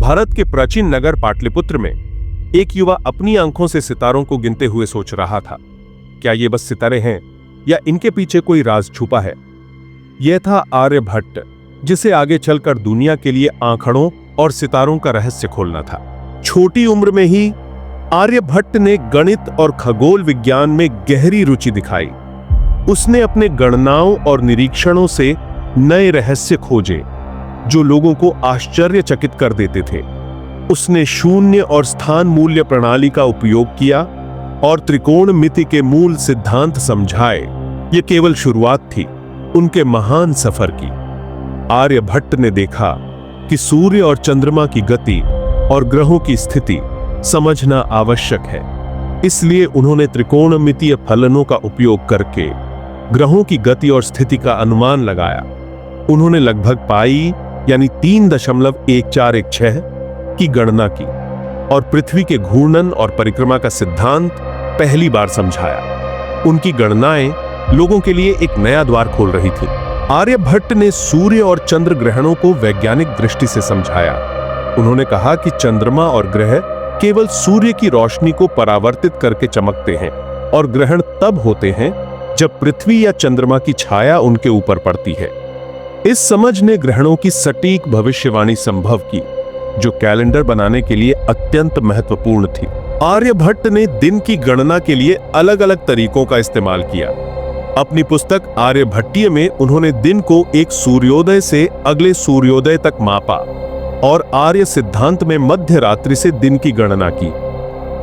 भारत के प्राचीन नगर पाटलिपुत्र में एक युवा अपनी आंखों से सितारों को गिनते हुए सोच रहा था, क्या ये बस सितारे हैं या इनके पीछे कोई राज छुपा है। यह था आर्यभट्ट, जिसे आगे चलकर दुनिया के लिए आंकड़ों और सितारों का रहस्य खोलना था। छोटी उम्र में ही आर्यभट्ट ने गणित और खगोल विज्ञान में गहरी रुचि दिखाई। उसने अपने गणनाओं और निरीक्षणों से नए रहस्य खोजे जो लोगों को आश्चर्यचकित कर देते थे। उसने शून्य और स्थान मूल्य प्रणाली का उपयोग किया और त्रिकोणमिति के मूल सिद्धांत समझाए। यह केवल शुरुआत थी उनके महान सफर की। आर्यभट्ट ने देखा कि सूर्य और चंद्रमा की गति और ग्रहों की स्थिति समझना आवश्यक है। इसलिए उन्होंने त्रिकोणमितीय फलनों का उपयोग करके ग्रहों की गति और स्थिति का अनुमान लगाया। उन्होंने लगभग पाई यानी 3.1416 की गणना की और पृथ्वी के घूर्णन और परिक्रमा का सिद्धांत पहली बार समझाया। उनकी गणनाएं लोगों के लिए एक नया द्वार खोल रही थी। आर्यभट्ट ने सूर्य और चंद्र ग्रहणों को वैज्ञानिक दृष्टि से समझाया। उन्होंने कहा कि चंद्रमा और ग्रह केवल सूर्य की रोशनी को परावर्तित करके चमकते हैं और ग्रहण तब होते हैं जब पृथ्वी या चंद्रमा की छाया उनके ऊपर पड़ती है। इस समझ ने ग्रहणों की सटीक भविष्यवाणी संभव की, जो कैलेंडर बनाने के लिए अत्यंत महत्वपूर्ण थी। आर्यभट्ट ने दिन की गणना के लिए अलग अलग तरीकों का इस्तेमाल किया। अपनी पुस्तक आर्यभट्टीय में उन्होंने दिन को एक सूर्योदय से अगले सूर्योदय तक मापा और आर्य सिद्धांत में मध्य रात्रि से दिन की गणना की।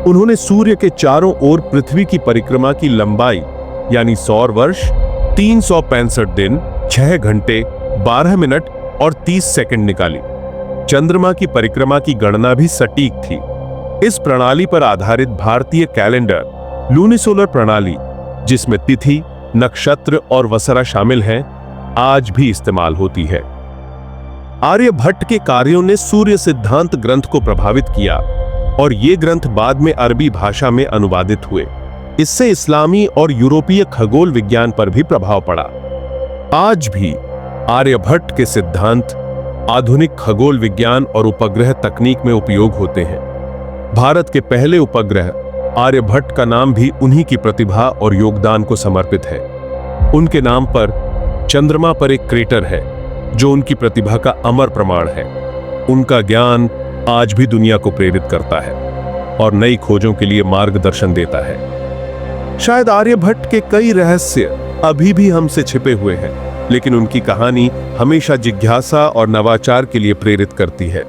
उन्होंने सूर्य के चारों ओर पृथ्वी की परिक्रमा की लंबाई यानी सौर वर्ष 365 दिन, 6 घंटे, 12 मिनट और 30 सेकंड निकाली। चंद्रमा की परिक्रमा की गणना भी सटीक थी। इस प्रणाली पर आधारित भारतीय कैलेंडर लूनिसोलर प्रणाली, जिसमें तिथि, नक्षत्र और वसरा शामिल हैं, आज भी इस्तेमाल होती है। आर्यभट्ट के कार्यों ने सूर्य सिद्धांत ग्रंथ को प्रभावित किया और ये ग्रंथ बाद में अरबी भाषा में अनुवादित हुए। इससे इस्लामी और यूरोपीय खगोल विज्ञान पर भी प्रभाव पड़ा। आज भी आर्यभट्ट के सिद्धांत आधुनिक खगोल विज्ञान और उपग्रह तकनीक में उपयोग होते हैं। भारत के पहले उपग्रह आर्यभट्ट का नाम भी उन्हीं की प्रतिभा और योगदान को समर्पित है। उनके नाम पर चंद्रमा पर एक क्रेटर है जो उनकी प्रतिभा का अमर प्रमाण है। उनका ज्ञान आज भी दुनिया को प्रेरित करता है और नई खोजों के लिए मार्गदर्शन देता है। शायद आर्यभट्ट के कई रहस्य अभी भी हमसे छिपे हुए हैं, लेकिन उनकी कहानी हमेशा जिज्ञासा और नवाचार के लिए प्रेरित करती है।